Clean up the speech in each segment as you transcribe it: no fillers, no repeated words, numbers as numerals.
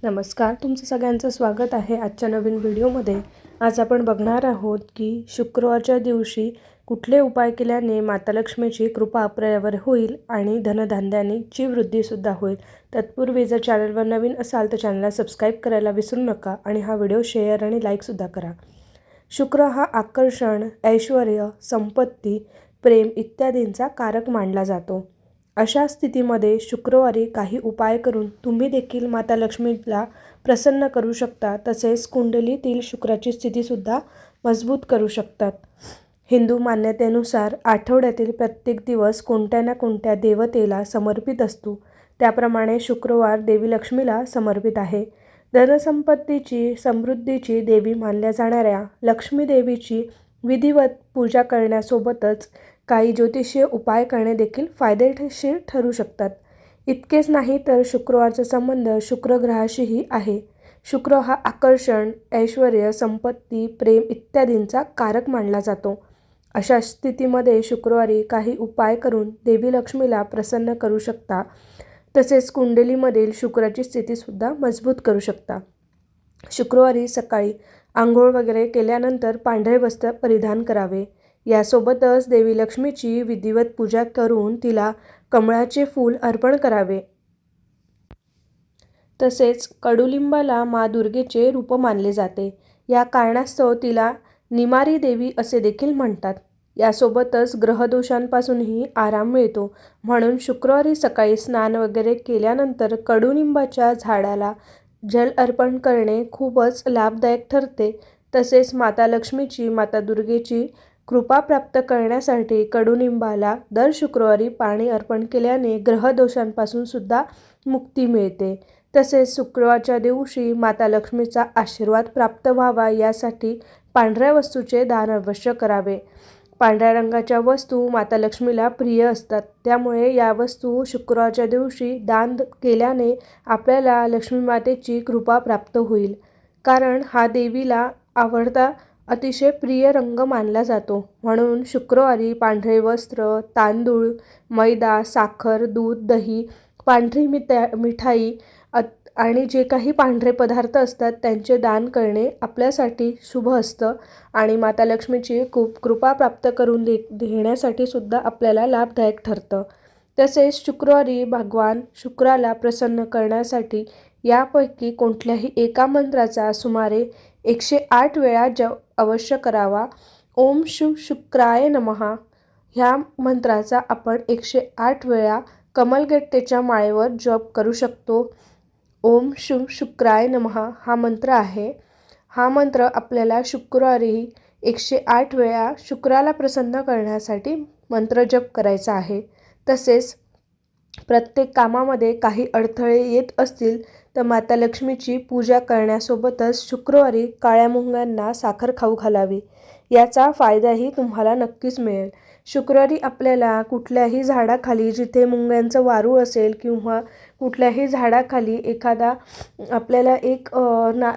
नमस्कार, तुमचं सगळ्यांचं स्वागत आहे आजच्या नवीन व्हिडिओमध्ये। आज आपण बघणार आहोत की शुक्रवारच्या दिवशी कुठले उपाय केल्याने माता लक्ष्मीची कृपा आपल्यावर होईल आणि धनधान्याची वृद्धीसुद्धा होईल। तत्पूर्वी जर चॅनलवर नवीन असाल तर चॅनलला सबस्क्राईब करायला विसरू नका आणि हा व्हिडिओ शेअर आणि लाईकसुद्धा करा। शुक्र हा आकर्षण, ऐश्वर्य, संपत्ती, प्रेम इत्यादींचा कारक मानला जातो। अशा स्थितीमध्ये शुक्रवारी काही उपाय करून तुम्ही देखील माता लक्ष्मीला प्रसन्न करू शकता, तसेच कुंडलीतील शुक्राची स्थितीसुद्धा मजबूत करू शकतात। हिंदू मान्यतेनुसार आठवड्यातील प्रत्येक दिवस कोणत्या ना कोणत्या देवतेला समर्पित असतो, त्याप्रमाणे शुक्रवार देवी लक्ष्मीला समर्पित आहे। धनसंपत्तीची, समृद्धीची देवी मानल्या जाणाऱ्या लक्ष्मी देवीची विधिवत पूजा करण्यासोबतच काही ज्योतिषीय उपाय करणे देखील फायदेशीर ठरू शकतात। इतकेच नाही तर शुक्रवारचा संबंध शुक्र ग्रहाशीही आहे। शुक्र हा आकर्षण, ऐश्वर्य, संपत्ती, प्रेम इत्यादींचा कारक मानला जातो। अशा स्थितीमध्ये शुक्रवारी काही उपाय करून देवी लक्ष्मीला प्रसन्न करू शकता, तसेच कुंडलीमधील शुक्राची स्थितीसुद्धा मजबूत करू शकता। शुक्रवारी सकाळी आंघोळ वगैरे केल्यानंतर पांढरे वस्त्र परिधान करावे। यासोबतच देवी लक्ष्मीची विधिवत पूजा करून तिला कमळाचे फूल अर्पण करावे। तसेच कडुलिंबाला माँ दुर्गेचे रूप मानले जाते। या कारणास्तव तिला निमारी देवी असे देखील म्हणतात। यासोबतच ग्रहदोषांपासूनही आराम मिळतो, म्हणून शुक्रवारी सकाळी स्नान वगैरे केल्यानंतर कडुनिंबाच्या झाडाला जल अर्पण करणे खूपच लाभदायक ठरते। तसेच माता लक्ष्मीची, माता दुर्गेची कृपा प्राप्त करण्यासाठी कडुनिंबाला दर शुक्रवारी पाणी अर्पण केल्याने ग्रहदोषांपासून सुद्धा मुक्ती मिळते। तसेच शुक्रवारच्या दिवशी माता लक्ष्मीचा आशीर्वाद प्राप्त व्हावा यासाठी पांढऱ्या वस्तूचे दान अवश्य करावे। पांढऱ्या रंगाच्या वस्तू माता लक्ष्मीला प्रिय असतात, त्यामुळे या वस्तू शुक्रवारच्या दिवशी दान केल्याने आपल्याला लक्ष्मी मातेची कृपा प्राप्त होईल, कारण हा देवीला आवडता अतिशय प्रिय रंग मानला जातो। म्हणून शुक्रवारी पांढरे वस्त्र, तांदूळ, मैदा, साखर, दूध, दही, पांढरी मिठाई आणि जे काही पांढरे पदार्थ असतात त्यांचे दान करणे आपल्यासाठी शुभ असतं आणि माता लक्ष्मीची खूप कृपा प्राप्त करून घेण्यासाठी सुद्धा आपल्याला लाभदायक ठरतं। तसेच शुक्रवारी भगवान शुक्राला प्रसन्न करण्यासाठी यापैकी कोणत्याही एका मंत्राचा सुमारे 108 वेळा जप अवश्य करावा। ओम शुभ शुक्राय नमः ह्या मंत्राचा आपण 108 वेळा कमलगट्टेच्या माळेवर जप करू शकतो। ओम शुभ शुक्राय नमः हा मंत्र आहे। हा मंत्र आपल्याला शुक्रवारी 108 वेळा शुक्राला प्रसन्न करण्यासाठी मंत्र जप करायचा आहे। तसेच प्रत्येक कामामध्ये काही अडथळे येत असतील तर माता लक्ष्मीची पूजा करण्यासोबतच शुक्रवारी काळ्या मुंग्यांना साखर खाऊ घालावी, याचा फायदाही तुम्हाला नक्कीच मिळेल। शुक्रवारी आपल्याला कुठल्याही झाडाखाली जिथे मुंग्यांचं वारूळ असेल किंवा कुठल्याही झाडाखाली एखादा आपल्याला एक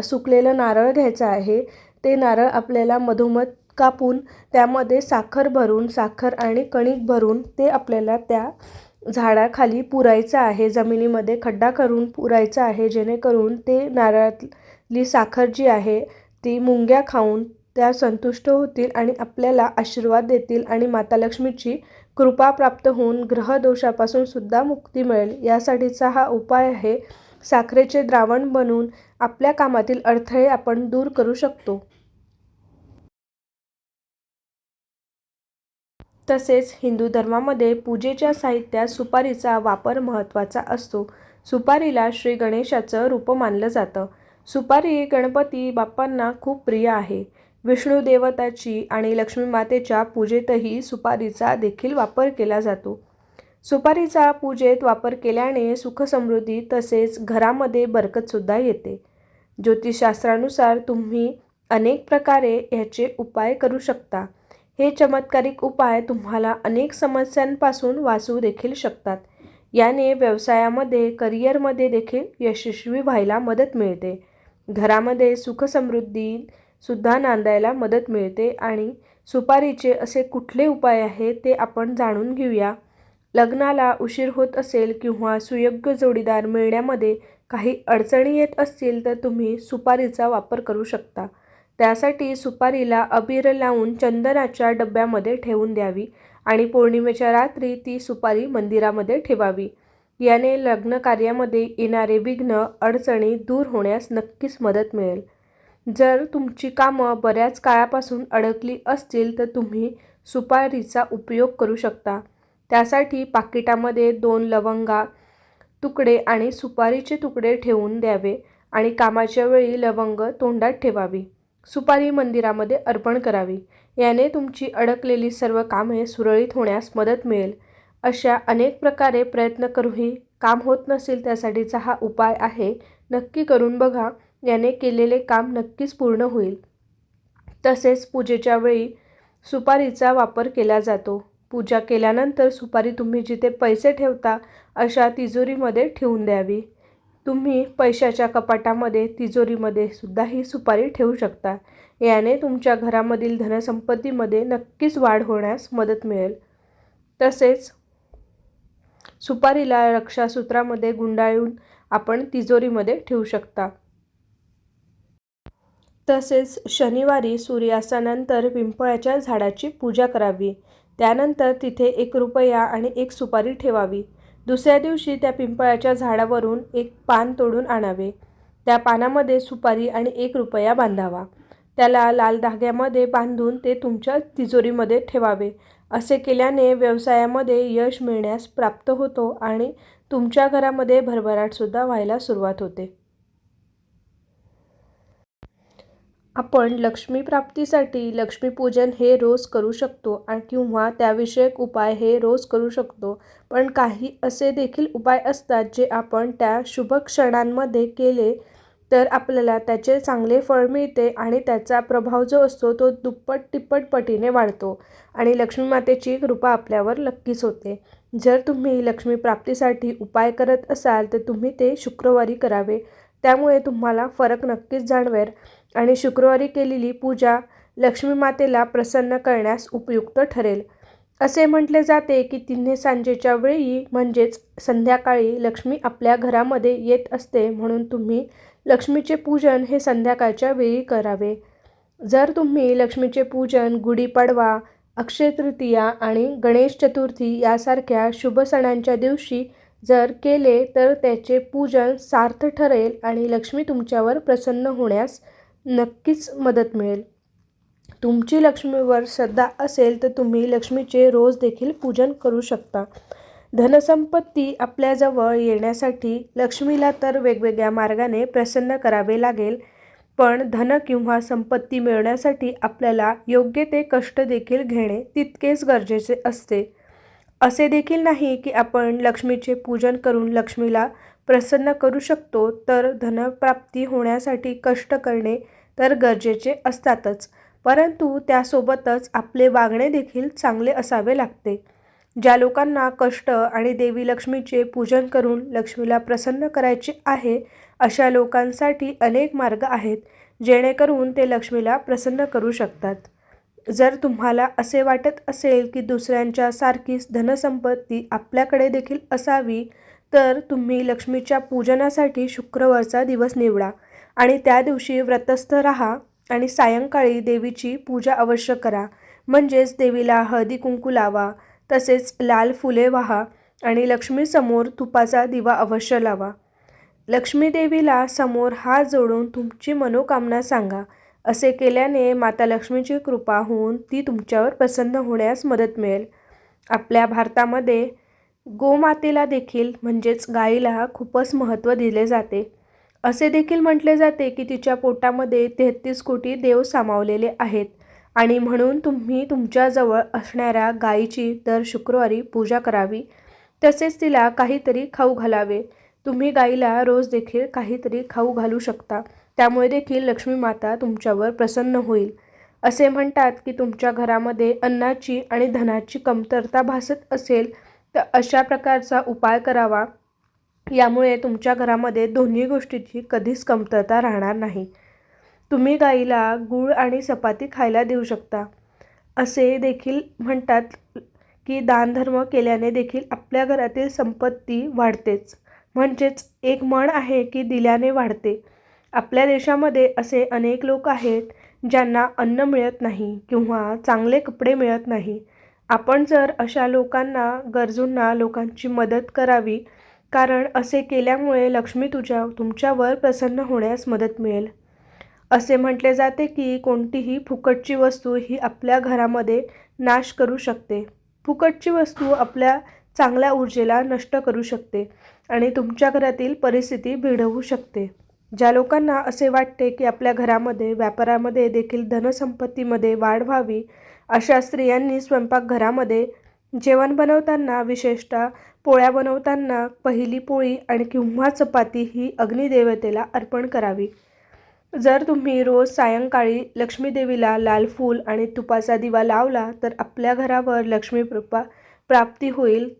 सुकलेलं नारळ घ्यायचं आहे। ते नारळ आपल्याला मधोमध कापून त्यामध्ये साखर भरून, साखर आणि कणिक भरून ते आपल्याला त्या झाडाखाली पुरायचं आहे, जमिनीमध्ये खड्डा करून पुरायचं आहे, जेणेकरून ते नारळातली साखर जी आहे ती मुंग्या खाऊन त्या संतुष्ट होतील आणि आपल्याला आशीर्वाद देतील आणि माता लक्ष्मीची कृपा प्राप्त होऊन ग्रहदोषापासून सुद्धा मुक्ती मिळेल, यासाठीचा हा उपाय आहे। साखरेचे द्रावण बनवून आपल्या कामातील अडथळे आपण दूर करू शकतो। तसेच हिंदू धर्मामध्ये पूजेच्या साहित्यात सुपारीचा वापर महत्त्वाचा असतो। सुपारीला श्री गणेशाचं रूप मानलं जातं। सुपारी गणपती बाप्पांना खूप प्रिय आहे। विष्णू देवताची आणि लक्ष्मी मातेच्या पूजेतही सुपारीचा देखील वापर केला जातो। सुपारीचा पूजेत वापर केल्याने सुखसमृद्धी तसेच घरामध्ये बरकतसुद्धा येते। ज्योतिषशास्त्रानुसार तुम्ही अनेक प्रकारे ह्याचे उपाय करू शकता। हे चमत्कारिक उपाय तुम्हाला अनेक समस्यांपासून वाचवू देखील शकतात। याने व्यवसायामध्ये, करिअरमध्ये देखील यशस्वी व्हायला मदत मिळते। घरामध्ये सुखसमृद्धी सुद्धा नांदायला मदत मिळते आणि सुपारीचे असे कुठले उपाय आहेत ते आपण जाणून घेऊया। लग्नाला उशीर होत असेल किंवा सुयोग्य जोडीदार मिळण्यामध्ये काही अडचणी येत असतील तर तुम्ही सुपारीचा वापर करू शकता. त्यासाठी सुपारीला अबीर लावून चंदनाच्या डब्यामध्ये ठेवून द्यावी आणि पौर्णिमेच्या रात्री ती सुपारी मंदिरामध्ये ठेवावी. याने लग्न कार्यामध्ये येणारे विघ्न, अडचणी दूर होण्यास नक्कीच मदत मिळेल. जर तुमची कामं बऱ्याच काळापासून अडकली असतील तर तुम्ही सुपारीचा उपयोग करू शकता. त्यासाठी पाकिटामध्ये 2 लवंगा तुकडे आणि सुपारीचे तुकडे ठेवून द्यावे आणि कामाच्या वेळी लवंग तोंडात ठेवावी. सुपारी मंदिरामध्ये अर्पण करावी. याने तुमची अडकलेली सर्व कामे सुरळीत होण्यास मदत मिळेल. अशा अनेक प्रकारे प्रयत्न करूनही काम होत नसेल त्यासाठीचा हा उपाय आहे. नक्की करून बघा. याने केलेले काम नक्कीच पूर्ण होईल. तसेच पूजेच्या वेळी सुपारीचा वापर केला जातो. पूजा केल्यानंतर सुपारी तुम्ही जिथे पैसे ठेवता अशा तिजोरीमध्ये ठेवून द्यावी. तुम्ही पैशाच्या कपाटामध्ये, तिजोरीमध्ये सुद्धा ही सुपारी ठेवू शकता. याने तुमच्या घरामधील धनसंपत्तीमध्ये नक्कीच वाढ होण्यास मदत मिळेल. तसेच सुपारीला रक्षासूत्रामध्ये गुंडाळून आपण तिजोरीमध्ये ठेवू शकता. तसेच शनिवारी सूर्यास्तानंतर पिंपळाच्या झाडाची पूजा करावी. त्यानंतर तिथे 1 रुपया आणि 1 सुपारी ठेवावी. दुसऱ्या दिवशी त्या पिंपळाच्या झाडावरून 1 पान तोडून आणावे. त्या पानामध्ये सुपारी आणि 1 रुपया बांधावा. त्याला लाल धाग्यामध्ये बांधून ते तुमच्या तिजोरीमध्ये ठेवावे. असे केल्याने व्यवसायामध्ये यश मिळण्यास प्राप्त होतो आणि तुमच्या घरामध्ये भरभराटसुद्धा व्हायला सुरुवात होते. आपण लक्ष्मी प्राप्तीसाठी लक्ष्मीपूजन हे रोज करू शकतो किंवा त्याविषयक उपाय हे रोज करू शकतो. पण काही असे देखील उपाय असतात जे आपण त्या शुभ क्षणांमध्ये केले तर आपल्याला त्याचे चांगले फळ मिळते आणि त्याचा प्रभाव जो असतो तो दुप्पट तिप्पट पटीने वाढतो आणि लक्ष्मी मातेची कृपा आपल्यावर नक्कीच होते. जर तुम्ही लक्ष्मी प्राप्तीसाठी उपाय करत असाल तर तुम्ही ते शुक्रवारी करावे. त्यामुळे तुम्हाला फरक नक्कीच जाणवेल आणि शुक्रवारी केलेली पूजा लक्ष्मी मातेला प्रसन्न करण्यास उपयुक्त ठरेल. असे म्हटले जाते की तिन्ही सांजेच्या वेळी म्हणजेच संध्याकाळी लक्ष्मी आपल्या घरामध्ये येत असते. म्हणून तुम्ही लक्ष्मीचे पूजन हे संध्याकाळच्या वेळी करावे. जर तुम्ही लक्ष्मीचे पूजन गुढीपाडवा, अक्षय तृतीया आणि गणेश चतुर्थी यासारख्या शुभ सणांच्या दिवशी जर केले तर त्याचे पूजन सार्थ ठरेल आणि लक्ष्मी तुमच्यावर प्रसन्न होण्यास नक्कीच मदत मिळेल. तुमची लक्ष्मीवर श्रद्धा असेल तर तुम्ही लक्ष्मीचे रोज देखील पूजन करू शकता. धनसंपत्ती आपल्याजवळ येण्यासाठी लक्ष्मीला तर वेगवेगळ्या मार्गाने प्रसन्न करावे लागेल. पण धन किंवा संपत्ती मिळवण्यासाठी आपल्याला योग्य ते कष्ट देखील घेणे तितकेच गरजेचे असते. असे देखील नाही की आपण लक्ष्मीचे पूजन करून लक्ष्मीला प्रसन्न करू शकतो. तर धनप्राप्ती होण्यासाठी कष्ट करणे तर गरजेचे असतातच, परंतु त्यासोबतच आपले वागणे देखील चांगले असावे लागते. ज्या लोकांना कष्ट आणि देवी लक्ष्मीचे पूजन करून लक्ष्मीला प्रसन्न करायचे आहे अशा लोकांसाठी अनेक मार्ग आहेत जेणेकरून ते लक्ष्मीला प्रसन्न करू शकतात. जर तुम्हाला असे वाटत असेल की दुसऱ्यांच्या सारखीच धनसंपत्ती आपल्याकडे देखील असावी तर तुम्ही लक्ष्मीच्या पूजनासाठी शुक्रवारचा दिवस निवडा आणि त्या दिवशी व्रतस्थ राहा आणि सायंकाळी देवीची पूजा अवश्य करा. म्हणजेच देवीला हळदी कुंकू लावा, तसेच लाल फुले वाहा आणि लक्ष्मीसमोर तुपाचा दिवा अवश्य लावा. लक्ष्मी देवीला समोर हात जोडून तुमची मनोकामना सांगा. असे केल्याने माता लक्ष्मीची कृपा होऊन ती तुमच्यावर प्रसन्न होण्यास मदत मिळेल. आपल्या भारतामध्ये गोमातेला देखील म्हणजेच गाईला खूपच महत्त्व दिले जाते. असे देखील म्हटले जाते की तिच्या पोटामध्ये 33 कोटी देव सामावलेले आहेत आणि म्हणून तुम्ही तुमच्याजवळ असणाऱ्या गायीची दर शुक्रवारी पूजा करावी. तसेच तिला काहीतरी खाऊ घालावे. तुम्ही गाईला रोज देखील काहीतरी खाऊ घालू शकता. त्यामुळे देखील लक्ष्मी माता तुमच्यावर प्रसन्न होईल. असे म्हणतात की तुमच्या घरामध्ये अन्नाची आणि धनाची कमतरता भासत असेल तर अशा प्रकारचा उपाय करावा. यामुळे तुमच्या घरामध्ये दोन्ही गोष्टीची कधीच कमतरता राहणार नाही. तुम्ही गाईला गूळ आणि चपाती खायला देऊ शकता. असे देखील म्हणतात की दानधर्म केल्याने देखील आपल्या घरातील संपत्ती वाढतेच. म्हणजेच एक म्हण आहे की दिल्याने वाढते. आपल्या देशामध्ये असे अनेक लोक आहेत ज्यांना अन्न मिळत नाही किंवा चांगले कपडे मिळत नाही. आपण जर अशा लोकांना, गरजूंना लोकांची मदत करावी, कारण असे केल्यामुळे लक्ष्मी तुमच्यावर प्रसन्न होण्यास मदत मिळेल. असे म्हटले जाते की कोणतीही फुकटची वस्तू ही आपल्या घरामध्ये नाश करू शकते. फुकटची वस्तू आपल्या चांगल्या ऊर्जेला नष्ट करू शकते आणि तुमच्या घरातील परिस्थिती बिघडवू शकते. ज्या लोकांना असे वाटते की आपल्या घरामध्ये, व्यापारामध्ये देखील धनसंपत्तीमध्ये वाढ व्हावी, अशा स्त्रियांनी स्वयंपाकघरामध्ये जेवण बनवताना, विशेषतः पोळ्या बनवताना पहिली पोळी आणि किंवा चपाती ही अग्निदेवतेला अर्पण करावी. जर तुम्ही रोज सायंकाळी लक्ष्मी देवीला लाल फूल आणि तुपाचा दिवा लावला तर आपल्या घरावर लक्ष्मी प्राप्ती होईल.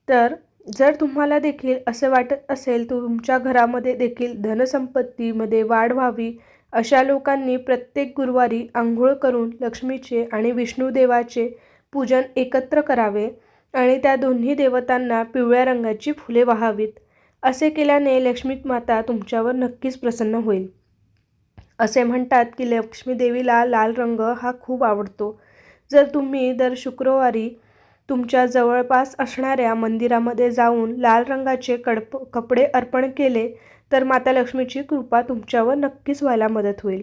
तर जर तुम्हाला देखील असे वाटत असेल तुमच्या घरामध्ये देखील धनसंपत्तीमध्ये वाढ व्हावी, अशा लोकांनी प्रत्येक गुरुवारी आंघोळ करून लक्ष्मीचे आणि विष्णुदेवाचे पूजन एकत्र करावे आणि त्या दोन्ही देवतांना पिवळ्या रंगाची फुले वाहावीत. असे केल्याने लक्ष्मी माता तुमच्यावर नक्कीच प्रसन्न होईल. असे म्हणतात की लक्ष्मी देवीला लाल रंग हा खूप आवडतो. जर तुम्ही दर शुक्रवारी तुमच्या जवळपास असणाऱ्या मंदिरामध्ये जाऊन लाल रंगाचे कपडे अर्पण केले तर माता लक्ष्मीची कृपा तुमच्यावर नक्कीच व्हायला मदत होईल.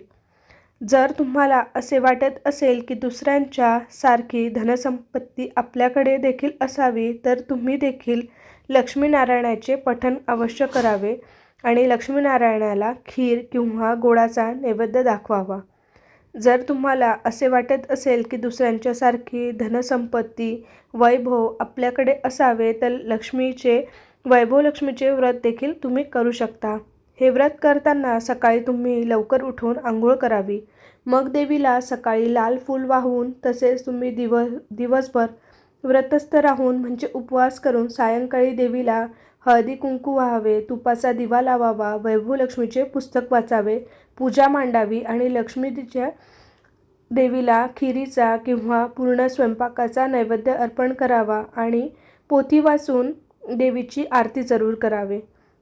जर तुम्हाला असे वाटत असेल की दुसऱ्यांच्या सारखी धनसंपत्ती आपल्याकडे देखील असावी, तर तुम्ही देखील लक्ष्मीनारायणाचे पठण अवश्य करावे आणि लक्ष्मीनारायणाला खीर किंवा गोडाचा नैवेद्य दाखवावा. जर तुम्हाला असे वाटत असेल की दुसऱ्यांच्यासारखी धनसंपत्ती, वैभव आपल्याकडे असावे, तर लक्ष्मीचे व्रत देखील तुम्ही करू शकता. हे व्रत करताना सकाळी तुम्ही लवकर उठून आंघोळ करावी. मग देवीला सकाळी लाल फूल वाहून, तसेच तुम्ही दिवसभर व्रतस्थ राहून म्हणजे उपवास करून सायंकाळी देवीला हळदी कुंकू वाहावे, तुपाचा दिवा लावावा, वैभव लक्ष्मीचे पुस्तक वाचावे, पूजा मांडावी आणि लक्ष्मीच्या देवीला खिरीचा किंवा पूर्ण स्वयंपाकाचा नैवेद्य अर्पण करावा आणि पोथी वाचून देवीची आरती जरूर करावे.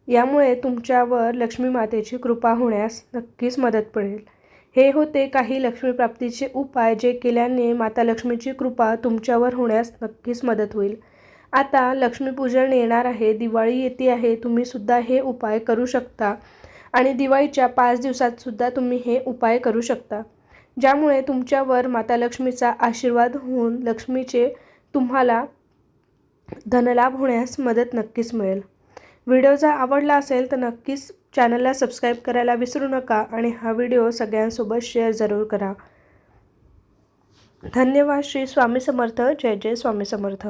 यामुळे तुमच्यावर लक्ष्मी मातेची कृपा होण्यास नक्कीच मदत मिळेल. हे होते काही लक्ष्मीप्राप्तीचे उपाय जे केल्याने माता लक्ष्मीची कृपा तुमच्यावर होण्यास नक्कीच मदत होईल. आता लक्ष्मीपूजन येणार आहे, दिवाळी येते आहे. तुम्ही सुद्धा हे उपाय करू शकता आणि दिवाळीच्या 5 दिवसात सुद्धा तुम्ही हे उपाय करू शकता, ज्यामुळे तुमच्यावर माता लक्ष्मीचा आशीर्वाद होऊन लक्ष्मीचे तुम्हाला धनलाभ होण्यास मदत नक्कीच मिळेल. व्हिडिओ जर आवडला असेल तर नक्कीच चॅनलला सबस्क्राईब करायला विसरू नका आणि हा व्हिडिओ सगळ्यांसोबत शेअर जरूर करा. धन्यवाद. श्री स्वामी समर्थ. जय जय स्वामी समर्थ.